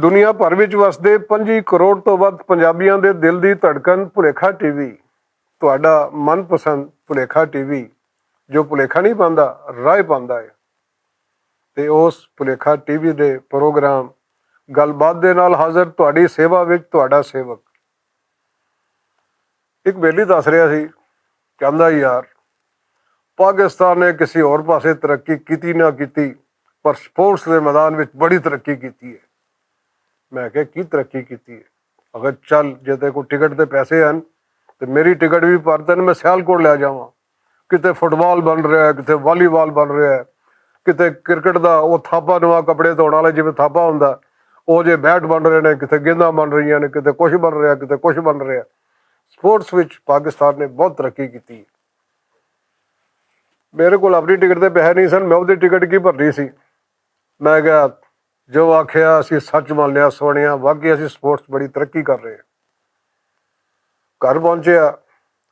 ਦੁਨੀਆ ਭਰ ਵਿੱਚ ਵਸਦੇ 25 ਕਰੋੜ ਤੋਂ ਵੱਧ ਪੰਜਾਬੀਆਂ ਦੇ ਦਿਲ ਦੀ ਧੜਕਣ ਭੁਲੇਖਾ ਟੀਵੀ, ਤੁਹਾਡਾ ਮਨਪਸੰਦ ਭੁਲੇਖਾ ਟੀਵੀ, ਜੋ ਭੁਲੇਖਾ ਨਹੀਂ ਪਾਉਂਦਾ ਰਾਹ ਪਾਉਂਦਾ ਹੈ। ਤੇ ਉਸ ਭੁਲੇਖਾ ਟੀਵੀ ਦੇ ਪ੍ਰੋਗਰਾਮ ਗੱਲਬਾਤ ਦੇ ਨਾਲ ਹਾਜ਼ਰ ਤੁਹਾਡੀ ਸੇਵਾ ਵਿੱਚ ਤੁਹਾਡਾ ਸੇਵਕ। ਇੱਕ ਬੇਲੀ ਦੱਸ ਰਿਹਾ ਸੀ, ਕਹਿੰਦਾ ਯਾਰ ਪਾਕਿਸਤਾਨ ਨੇ ਕਿਸੇ ਹੋਰ ਪਾਸੇ ਤਰੱਕੀ ਕੀਤੀ ਨਾ ਕੀਤੀ, ਪਰ ਸਪੋਰਟਸ ਦੇ ਮੈਦਾਨ ਵਿੱਚ ਬੜੀ ਤਰੱਕੀ ਕੀਤੀ ਹੈ। ਮੈਂ ਕਿਹਾ ਕੀ ਤਰੱਕੀ ਕੀਤੀ ਹੈ? ਅਗਰ ਚੱਲ ਜੇ ਤੇ ਕੋਈ ਟਿਕਟ ਦੇ ਪੈਸੇ ਹਨ ਤੇ ਮੇਰੀ ਟਿਕਟ ਵੀ ਭਰ ਦੇਣ, ਮੈਂ ਸਿਆਲਕੋਟ ਲੈ ਜਾਵਾਂ। ਕਿਤੇ ਫੁੱਟਬਾਲ ਬਣ ਰਿਹਾ, ਕਿਤੇ ਵਾਲੀਬਾਲ ਬਣ ਰਿਹਾ, ਕਿਤੇ ਕ੍ਰਿਕਟ ਦਾ ਉਹ ਥਾਪਾ ਨਵਾਂ ਕੱਪੜੇ ਧੋਣ ਵਾਲੇ ਜਿਵੇਂ ਥਾਪਾ ਹੁੰਦਾ ਉਹ ਜੇ ਬੈਟ ਬਣ ਰਹੇ ਨੇ, ਕਿਤੇ ਗੇਂਦਾਂ ਬਣ ਰਹੀਆਂ ਨੇ, ਕਿਤੇ ਕੁਛ ਬਣ ਰਿਹਾ, ਕਿਤੇ ਕੁਛ ਬਣ ਰਿਹਾ। ਸਪੋਰਟਸ ਵਿੱਚ ਪਾਕਿਸਤਾਨ ਨੇ ਬਹੁਤ ਤਰੱਕੀ ਕੀਤੀ। ਮੇਰੇ ਕੋਲ ਆਪਣੀ ਟਿਕਟ ਦੇ ਪੈਸੇ ਨਹੀਂ ਸਨ, ਮੈਂ ਉਹਦੀ ਟਿਕਟ ਕੀ ਭਰਨੀ ਸੀ। ਮੈਂ ਕਿਹਾ ਜੋ ਆਖਿਆ ਅਸੀਂ ਸੱਚ ਮੰਨ ਲਿਆ ਸੋਹਣਿਆ, ਵਾਕਈ ਅਸੀਂ ਸਪੋਰਟਸ ਬੜੀ ਤਰੱਕੀ ਕਰ ਰਹੇ ਹਾਂ। ਘਰ ਪਹੁੰਚਿਆ,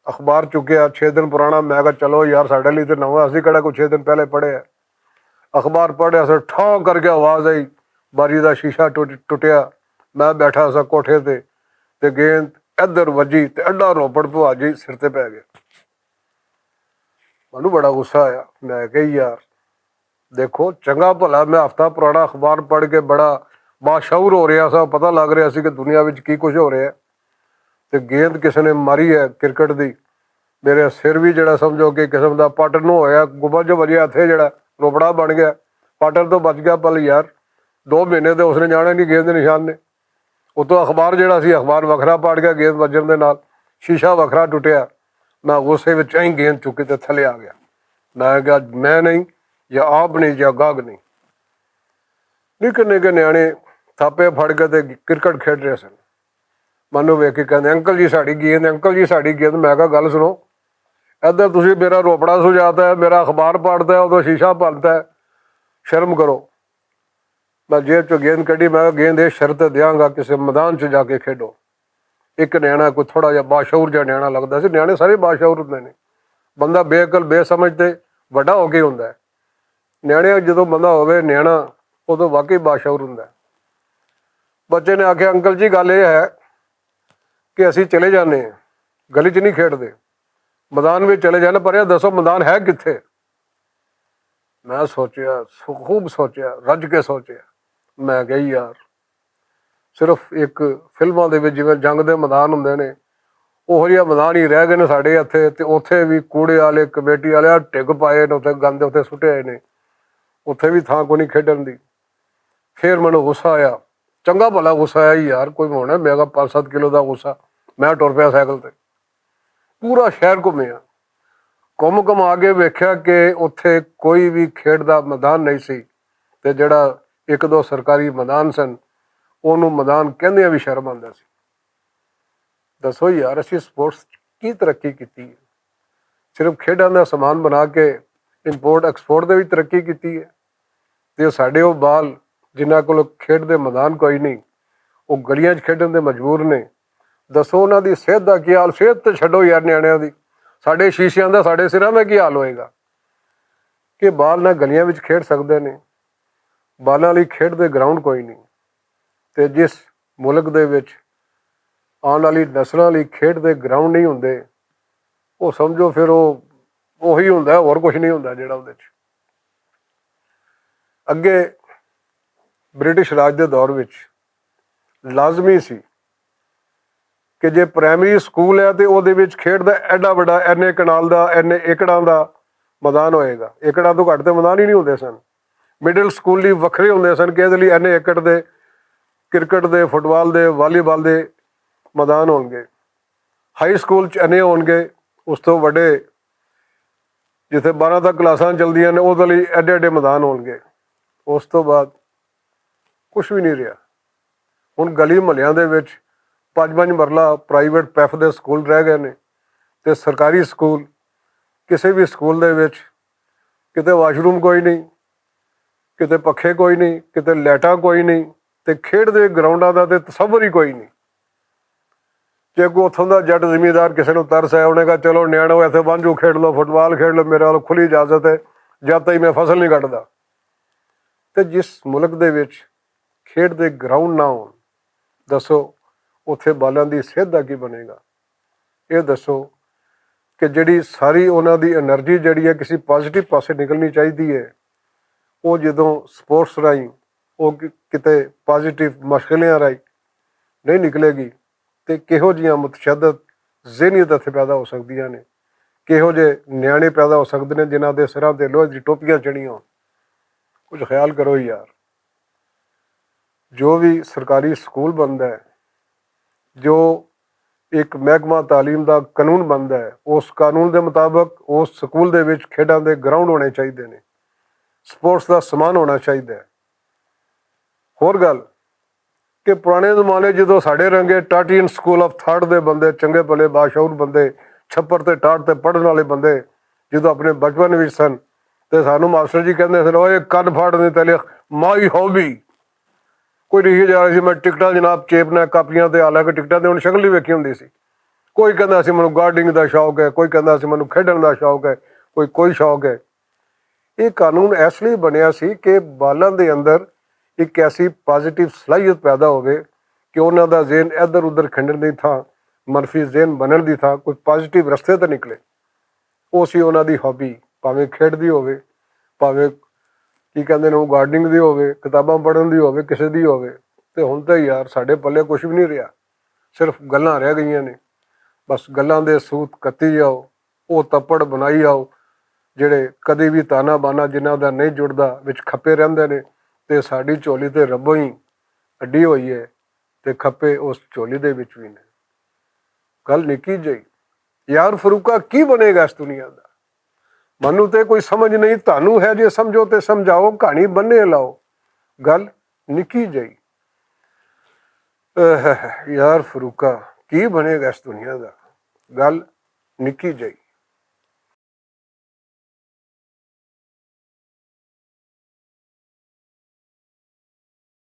ਅਖਬਾਰ ਚੁੱਕਿਆ 6 ਦਿਨ ਪੁਰਾਣਾ। ਮੈਂ ਕਿਹਾ ਚਲੋ ਯਾਰ ਸਾਡੇ ਲਈ ਤਾਂ ਨਵਾਂ, ਅਸੀਂ ਕਿਹੜਾ ਕੋਈ 6 ਦਿਨ ਪਹਿਲੇ ਪੜ੍ਹਿਆ। ਅਖਬਾਰ ਪੜ੍ਹਿਆ ਸਰ, ਠਾਂ ਕਰਕੇ ਆਵਾਜ਼ ਆਈ, ਬਾਰੀ ਦਾ ਸ਼ੀਸ਼ਾ ਟੁੱਟਿਆ। ਮੈਂ ਬੈਠਾ ਸਾਂ ਕੋਠੇ ਤੇ ਗੇਂਦ ਇੱਧਰ ਵੱਜੀ ਤੇ ਅੱਡਾ ਰੋਪੜ ਭਵਾਜੀ ਸਿਰ ਤੇ ਪੈ ਗਿਆ। ਮੈਨੂੰ ਬੜਾ ਗੁੱਸਾ ਆਇਆ। ਮੈਂ ਕਿਹਾ ਯਾਰ ਦੇਖੋ ਚੰਗਾ ਭਲਾ ਮੈਂ ਹਫ਼ਤਾ ਪੁਰਾਣਾ ਅਖਬਾਰ ਪੜ੍ਹ ਕੇ ਬੜਾ ਬਾਸ਼ਊਰ ਹੋ ਰਿਹਾ ਸਾਂ, ਪਤਾ ਲੱਗ ਰਿਹਾ ਸੀ ਕਿ ਦੁਨੀਆ ਵਿੱਚ ਕੀ ਕੁਝ ਹੋ ਰਿਹਾ। ਤੇ ਗੇਂਦ ਕਿਸੇ ਨੇ ਮਾਰੀ ਹੈ ਕ੍ਰਿਕਟ ਦੀ, ਮੇਰੇ ਸਿਰ ਵੀ ਜਿਹੜਾ ਸਮਝੋ ਕਿ ਕਿਸਮ ਦਾ ਪੱਟ ਨੂੰ ਹੋਇਆ, ਗੁੱਬਾ ਜੋ ਵਜਿਆ ਇੱਥੇ ਜਿਹੜਾ ਰੋਪੜਾ ਬਣ ਗਿਆ। ਪਾਟਰ ਤੋਂ ਬਚ ਗਿਆ ਪਲ ਯਾਰ, 2 ਮਹੀਨੇ ਤੇ ਉਸਨੇ ਜਾਣਾ ਨਹੀਂ ਗੇਂਦ ਦੇ ਨਿਸ਼ਾਨ ਨੇ। ਉਤੋਂ ਅਖਬਾਰ ਜਿਹੜਾ ਸੀ ਅਖਬਾਰ ਵੱਖਰਾ ਪੜ ਗਿਆ, ਗੇਂਦ ਵੱਜਣ ਦੇ ਨਾਲ ਸ਼ੀਸ਼ਾ ਵੱਖਰਾ ਟੁੱਟਿਆ। ਮੈਂ ਗੁੱਸੇ ਵਿੱਚ ਐਂ ਗੇਂਦ ਚੁੱਕੀ ਤੇ ਥੱਲੇ ਆ ਗਿਆ। ਮੈਂ ਕਿਹਾ ਮੈਂ ਨਹੀਂ, ਜਾਂ ਆਪ ਨਹੀਂ, ਜਾਂ ਗਾਗ ਨਹੀਂ। ਨਿੱਕੇ ਨਿੱਕੇ ਨਿਆਣੇ ਥਾਪੇ ਫੜ ਕੇ ਤੇ ਕ੍ਰਿਕਟ ਖੇਡ ਰਹੇ ਸਨ। ਮੈਨੂੰ ਵੇਖ ਕੇ ਕਹਿੰਦੇ ਅੰਕਲ ਜੀ ਸਾਡੀ ਗੇਂਦ, ਅੰਕਲ ਜੀ ਸਾਡੀ ਗੇਂਦ। ਮੈਂ ਕਿਹਾ ਗੱਲ ਸੁਣੋ, ਇੱਧਰ ਤੁਸੀਂ ਮੇਰਾ ਰੋਪੜਾ ਸੁਜਾਤਾ ਹੈ, ਮੇਰਾ ਅਖਬਾਰ ਪੜ੍ਹਦਾ, ਉਦੋਂ ਸ਼ੀਸ਼ਾ ਭੰਨਤਾ, ਸ਼ਰਮ ਕਰੋ। ਮੈਂ ਜੇਬ 'ਚੋਂ ਗੇਂਦ ਕੱਢੀ। ਮੈਂ ਕਿਹਾ ਗੇਂਦ ਇਹ ਸ਼ਰਤ ਦਿਆਂਗਾ ਕਿਸੇ ਮੈਦਾਨ 'ਚ ਜਾ ਕੇ ਖੇਡੋ। ਇੱਕ ਨਿਆਣਾ ਕੋਈ ਥੋੜ੍ਹਾ ਜਿਹਾ ਬਾਸ਼ਊਰ ਜਿਹਾ ਨਿਆਣਾ ਲੱਗਦਾ ਸੀ, ਨਿਆਣੇ ਸਾਰੇ ਬਾਸ਼ਊਰ ਹੁੰਦੇ ਨੇ। ਬੰਦਾ ਬੇਅਕਲ ਬੇਸਮਝ ਤੇ ਵੱਡਾ ਹੋ ਕੇ ਹੁੰਦਾ ਹੈ। ਨਿਆਣੇ ਜਦੋਂ ਬੰਦਾ ਹੋਵੇ ਨਿਆਣਾ ਉਦੋਂ ਵਾਕਈ ਬਾਸ਼ਊਰ ਹੁੰਦਾ। ਬੱਚੇ ਨੇ ਆਖਿਆ ਅੰਕਲ ਜੀ ਗੱਲ ਇਹ ਹੈ ਕਿ ਅਸੀਂ ਚਲੇ ਜਾਂਦੇ ਹਾਂ, ਗਲੀ 'ਚ ਨਹੀਂ ਖੇਡਦੇ, ਮੈਦਾਨ ਵਿੱਚ ਚਲੇ ਜਾਂਦੇ, ਪਰ ਇਹ ਦੱਸੋ ਮੈਦਾਨ ਹੈ ਕਿੱਥੇ? ਮੈਂ ਸੋਚਿਆ, ਖੂਬ ਸੋਚਿਆ, ਰੱਜ ਕੇ ਸੋਚਿਆ। ਮੈਂ ਕਿਹਾ ਯਾਰ ਸਿਰਫ ਇੱਕ ਫਿਲਮਾਂ ਦੇ ਵਿੱਚ ਜਿਵੇਂ ਜੰਗ ਦੇ ਮੈਦਾਨ ਹੁੰਦੇ ਨੇ ਉਹੋ ਜਿਹਾ ਮੈਦਾਨ ਹੀ ਰਹਿ ਗਏ ਨੇ ਸਾਡੇ ਇੱਥੇ। ਤੇ ਉੱਥੇ ਵੀ ਕੂੜੇ ਵਾਲੇ ਕਮੇਟੀ ਵਾਲੇ ਢਿੱਗ ਪਾਏ ਨੇ, ਉੱਥੇ ਗੰਦ ਉੱਥੇ ਸੁੱਟੇ ਹੋਏ ਨੇ, ਉੱਥੇ ਵੀ ਥਾਂ ਕੋਈ ਨਹੀਂ ਖੇਡਣ ਦੀ। ਫਿਰ ਮੈਨੂੰ ਗੁੱਸਾ ਆਇਆ, ਚੰਗਾ ਭਲਾ ਗੁੱਸਾ ਆਇਆ ਯਾਰ, ਕੋਈ ਹੋਣਾ ਮੈਂ ਕਿਹਾ 5-7 ਕਿਲੋ ਦਾ ਗੁੱਸਾ। ਮੈਂ ਟੁਰ ਪਿਆ ਸਾਈਕਲ ਤੇ, ਪੂਰਾ ਸ਼ਹਿਰ ਘੁੰਮਿਆ। ਘੁੰਮ ਘੁਮਾ ਕੇ ਵੇਖਿਆ ਕਿ ਉੱਥੇ ਕੋਈ ਵੀ ਖੇਡ ਦਾ ਮੈਦਾਨ ਨਹੀਂ ਸੀ। ਤੇ ਜਿਹੜਾ 1-2 ਸਰਕਾਰੀ ਮੈਦਾਨ ਸਨ ਉਹਨੂੰ ਮੈਦਾਨ ਕਹਿੰਦਿਆਂ ਵੀ ਸ਼ਰਮ ਆਉਂਦਾ ਸੀ। ਦੱਸੋ ਯਾਰ ਅਸੀਂ ਸਪੋਰਟਸ ਕੀ ਤਰੱਕੀ ਕੀਤੀ ਹੈ? ਸਿਰਫ ਖੇਡਾਂ ਦਾ ਸਮਾਨ ਬਣਾ ਕੇ ਇੰਪੋਰਟ ਐਕਸਪੋਰਟ ਦੇ ਵਿੱਚ ਤਰੱਕੀ ਕੀਤੀ ਹੈ। ਤੇ ਸਾਡੇ ਉਹ ਬਾਲ ਜਿਨ੍ਹਾਂ ਕੋਲ ਖੇਡ ਦੇ ਮੈਦਾਨ ਕੋਈ ਨਹੀਂ, ਉਹ ਗਲੀਆਂ 'ਚ ਖੇਡਣ ਦੇ ਮਜਬੂਰ ਨੇ। ਦੱਸੋ ਉਹਨਾਂ ਦੀ ਸਿਹਤ ਦਾ ਕੀ ਹਾਲ? ਸਿਹਤ ਤੇ ਛੱਡੋ ਯਾਰ ਨਿਆਣਿਆਂ ਦੀ, ਸਾਡੇ ਸ਼ੀਸ਼ਿਆਂ ਦਾ, ਸਾਡੇ ਸਿਰਾਂ ਦਾ ਕੀ ਹਾਲ ਹੋਏਗਾ? ਕਿ ਬਾਲ ਨਾ ਗਲੀਆਂ ਵਿੱਚ ਖੇਡ ਸਕਦੇ ਨੇ, ਬਾਲਾਂ ਲਈ ਖੇਡ ਦੇ ਗਰਾਊਂਡ ਕੋਈ ਨਹੀਂ। ਤੇ ਜਿਸ ਮੁਲਕ ਦੇ ਵਿੱਚ ਆਉਣ ਵਾਲੀ ਨਸਲਾਂ ਲਈ ਖੇਡ ਦੇ ਗਰਾਊਂਡ ਨਹੀਂ ਹੁੰਦੇ, ਉਹ ਸਮਝੋ ਫਿਰ ਉਹ ਉਹੀ ਹੁੰਦਾ, ਹੋਰ ਕੁਛ ਨਹੀਂ ਹੁੰਦਾ ਜਿਹੜਾ ਉਹਦੇ 'ਚ। ਅੱਗੇ ਬ੍ਰਿਟਿਸ਼ ਰਾਜ ਦੇ ਦੌਰ ਵਿੱਚ ਲਾਜ਼ਮੀ ਸੀ ਕਿ ਜੇ ਪ੍ਰਾਇਮਰੀ ਸਕੂਲ ਹੈ ਤੇ ਉਹਦੇ ਵਿੱਚ ਖੇਡ ਦਾ ਐਡਾ ਵੱਡਾ ਇੰਨੇ ਕਨਾਲ ਦਾ, ਇੰਨੇ ਏਕੜਾਂ ਦਾ ਮੈਦਾਨ ਹੋਏਗਾ। ਏਕੜਾਂ ਤੋਂ ਘੱਟ ਤੇ ਮੈਦਾਨ ਹੀ ਨਹੀਂ ਹੁੰਦੇ ਸਨ। ਮਿਡਲ ਸਕੂਲ ਲਈ ਵੱਖਰੇ ਹੁੰਦੇ ਸਨ ਕਿ ਇਹਦੇ ਲਈ ਇੰਨੇ ਏਕੜ ਦੇ ਕ੍ਰਿਕਟ ਦੇ, ਫੁੱਟਬਾਲ ਦੇ, ਵਾਲੀਬਾਲ ਦੇ ਮੈਦਾਨ ਹੋਣਗੇ। ਹਾਈ ਸਕੂਲ 'ਚ ਇੰਨੇ ਹੋਣਗੇ। ਉਸ ਤੋਂ ਵੱਡੇ ਜਿੱਥੇ 12 ਤੱਕ ਕਲਾਸਾਂ ਚੱਲਦੀਆਂ ਨੇ ਉਹਦੇ ਲਈ ਐਡੇ ਐਡੇ ਮੈਦਾਨ ਹੋਣਗੇ। ਉਸ ਤੋਂ ਬਾਅਦ ਕੁਛ ਵੀ ਨਹੀਂ ਰਿਹਾ। ਹੁਣ ਗਲੀ ਮੁਹੱਲਿਆਂ ਦੇ ਵਿੱਚ 5-5 ਮਰਲਾ ਪ੍ਰਾਈਵੇਟ ਪੈਫ ਦੇ ਸਕੂਲ ਰਹਿ ਗਏ ਨੇ। ਤੇ ਸਰਕਾਰੀ ਸਕੂਲ, ਕਿਸੇ ਵੀ ਸਕੂਲ ਦੇ ਵਿੱਚ ਕਿਤੇ ਵਾਸ਼ਰੂਮ ਕੋਈ ਨਹੀਂ, ਕਿਤੇ ਪੱਖੇ ਕੋਈ ਨਹੀਂ, ਕਿਤੇ ਲਾਈਟਾਂ ਕੋਈ ਨਹੀਂ, ਤੇ ਖੇਡ ਦੇ ਗਰਾਊਂਡਾਂ ਦਾ ਤੇ ਤਸੱਵਰ ਹੀ ਕੋਈ ਨਹੀਂ। ਜੇ ਕੋਈ ਉੱਥੋਂ ਦਾ ਜੱਟ ਜ਼ਿਮੀਂਦਾਰ ਕਿਸੇ ਨੂੰ ਤਰਸ ਹੈ, ਉਹਨੇ ਕਿਹਾ ਚਲੋ ਨਿਆਣੋ ਇੱਥੇ ਵਾਂਝੂ ਖੇਡ ਲਓ, ਫੁੱਟਬਾਲ ਖੇਡ ਲਓ, ਮੇਰੇ ਵੱਲ ਖੁੱਲ੍ਹੀ ਇਜਾਜ਼ਤ ਹੈ, ਜਦ ਤੱਕ ਮੈਂ ਫਸਲ ਨਹੀਂ ਕੱਢਦਾ। ਤੇ ਜਿਸ ਮੁਲਕ ਦੇ ਵਿੱਚ ਖੇਡ ਦੇ ਗਰਾਊਂਡ ਨਾ ਹੋਣ, ਦੱਸੋ ਉੱਥੇ ਬਾਲਾਂ ਦੀ ਸਿਹਤ ਦਾ ਕੀ ਬਣੇਗਾ? ਇਹ ਦੱਸੋ ਕਿ ਜਿਹੜੀ ਸਾਰੀ ਉਹਨਾਂ ਦੀ એનર્ਜੀ ਜਿਹੜੀ ਹੈ ਕਿਸੇ ਪੋਜ਼ਿਟਿਵ ਪਾਸੇ ਨਿਕਲਣੀ ਚਾਹੀਦੀ ਹੈ, ਉਹ ਜਦੋਂ ਸਪੋਰਟਸ ਰਾਹੀਂ ਉਹ ਕਿਤੇ ਪੋਜ਼ਿਟਿਵ ਮਸ਼ਗਲਿਆਂ ਰਾਹੀਂ ਨਹੀਂ ਨਿਕਲੇਗੀ ਤੇ ਕਿਹੋ ਜਿਹੀਆਂ ਮੁਤਸ਼ੱਦਦ ਜ਼ਿਹਨੀਅਤ ਇੱਥੇ ਪੈਦਾ ਹੋ ਸਕਦੀਆਂ ਨੇ, ਕਿਹੋ ਜਿਹੇ ਨਿਆਣੇ ਪੈਦਾ ਹੋ ਸਕਦੇ ਨੇ ਜਿਨ੍ਹਾਂ ਦੇ ਸਿਰਾਂ 'ਤੇ ਲੋਹੇ ਦੀ ਟੋਪੀਆਂ ਚੜੀਆਂ ਹੋਣ। ਕੁਝ ਖਿਆਲ ਕਰੋ ਯਾਰ। ਜੋ ਵੀ ਸਰਕਾਰੀ ਸਕੂਲ ਬਣਦਾ ਹੈ, ਜੋ ਇੱਕ ਮਹਿਕਮਾ ਤਾਲੀਮ ਦਾ ਕਾਨੂੰਨ ਬਣਦਾ ਹੈ, ਉਸ ਕਾਨੂੰਨ ਦੇ ਮੁਤਾਬਕ ਉਸ ਸਕੂਲ ਦੇ ਵਿੱਚ ਖੇਡਾਂ ਦੇ ਗਰਾਊਂਡ ਹੋਣੇ ਚਾਹੀਦੇ ਨੇ, ਸਪੋਰਟਸ ਦਾ ਸਮਾਨ ਹੋਣਾ ਚਾਹੀਦਾ ਹੈ। ਹੋਰ ਗੱਲ ਕਿ ਪੁਰਾਣੇ ਜ਼ਮਾਨੇ ਜਦੋਂ ਸਾਡੇ ਰੰਗੇ ਟਾਟੀਨ ਸਕੂਲ ਆਫ ਥਾਟ ਦੇ ਬੰਦੇ, ਚੰਗੇ ਭਲੇ ਬਾਸ਼ਊਰ ਬੰਦੇ, ਛੱਪੜ ਤੇ ਟਾਟ ਤੇ ਪੜ੍ਹਨ ਵਾਲੇ ਬੰਦੇ ਜਦੋਂ ਆਪਣੇ ਬਚਪਨ ਵਿੱਚ ਸਨ ਤੇ ਸਾਨੂੰ ਮਾਸਟਰ ਜੀ ਕਹਿੰਦੇ ਸਨ, ਓਏ ਕੰਨ ਫਾੜ ਨਹੀਂ ਤੇਲੇ ਮਾਈ ਹੌਬੀ। ਕੋਈ ਨਹੀਂ ਜਾ ਰਹੀ ਸੀ ਮੈਂ ਟਿਕਟਾਂ ਜਨਾਬ ਚੇਪਣਾ ਕਾਪੀਆਂ ਤੇ, ਹਾਲਾਂਕਿ ਟਿਕਟਾਂ ਤੇ ਹੁਣ ਸ਼ਕਲ ਨਹੀਂ ਵੇਖੀ ਹੁੰਦੀ ਸੀ। ਕੋਈ ਕਹਿੰਦਾ ਸੀ ਮੈਨੂੰ ਗਾਰਡਨਿੰਗ ਦਾ ਸ਼ੌਕ ਹੈ, ਕੋਈ ਕਹਿੰਦਾ ਸੀ ਮੈਨੂੰ ਖੇਡਣ ਦਾ ਸ਼ੌਕ ਹੈ, ਕੋਈ ਸ਼ੌਕ ਹੈ। ਇਹ ਕਾਨੂੰਨ ਇਸ ਲਈ ਬਣਿਆ ਸੀ ਕਿ ਬਾਲਾਂ ਦੇ ਅੰਦਰ ਇੱਕ ਐਸੀ ਪੋਜ਼ੀਟਿਵ ਸਲਾਹੀਅਤ ਪੈਦਾ ਹੋਵੇ ਕਿ ਉਹਨਾਂ ਦਾ ਜ਼ਿਹਨ ਇੱਧਰ ਉੱਧਰ ਖਿੰਡਣ ਦੀ ਥਾਂ, ਮਨਫੀ ਜ਼ਿਹਨ ਬਣਨ ਦੀ ਥਾਂ ਕੋਈ ਪੋਜ਼ੀਟਿਵ ਰਸਤੇ 'ਤੇ ਨਿਕਲੇ। ਉਹ ਸੀ ਉਹਨਾਂ ਦੀ ਹੌਬੀ, ਭਾਵੇਂ ਖੇਡ ਦੀ ਹੋਵੇ, ਭਾਵੇਂ ਕੀ ਕਹਿੰਦੇ ਨੇ ਉਹ ਗਾਰਡਨਿੰਗ ਦੀ ਹੋਵੇ, ਕਿਤਾਬਾਂ ਪੜ੍ਹਨ ਦੀ ਹੋਵੇ, ਕਿਸੇ ਦੀ ਹੋਵੇ। ਤੇ ਹੁਣ ਤਾਂ ਯਾਰ ਸਾਡੇ ਪੱਲੇ ਕੁਛ ਵੀ ਨਹੀਂ ਰਿਹਾ, ਸਿਰਫ ਗੱਲਾਂ ਰਹਿ ਗਈਆਂ ਨੇ। ਬਸ ਗੱਲਾਂ ਦੇ ਸੂਤ ਕੱਤੀ ਜਾਓ, ਉਹ ਤੱਪੜ ਬਣਾਈ ਜਾਓ ਜਿਹੜੇ ਕਦੇ ਵੀ ਤਾਨਾ ਬਾਨਾ ਜਿਨ੍ਹਾਂ ਦਾ ਨਹੀਂ ਜੁੜਦਾ ਵਿੱਚ ਖੱਪੇ ਰਹਿੰਦੇ ਨੇ। ਤੇ ਸਾਡੀ ਝੋਲੀ ਤੇ ਰੱਬੋਂ ਹੀ ਅੱਡੀ ਹੋਈ ਹੈ ਤੇ ਖੱਪੇ ਉਸ ਝੋਲੀ ਦੇ ਵਿੱਚ ਵੀ ਨੇ। ਗੱਲ ਨਿੱਕੀ ਜਿਹੀ ਯਾਰ, ਫਰੂਕਾ ਕੀ ਬਣੇਗਾ ਇਸ ਦੁਨੀਆ ਦਾ? ਮੈਨੂੰ ਤੇ ਕੋਈ ਸਮਝ ਨਹੀਂ, ਤੁਹਾਨੂੰ ਹੈ ਜੇ ਸਮਝੋ ਤੇ ਸਮਝਾਓ, ਕਹਾਣੀ ਬੰਨੇ ਲਾਓ। ਗੱਲ ਨਿੱਕੀ ਜਿਹੀ ਯਾਰ ਫਰੂਕਾ ਕੀ ਬਣੇਗਾ ਇਸ ਦੁਨੀਆ ਦਾ? ਗੱਲ ਨਿੱਕੀ ਜਿਹੀ।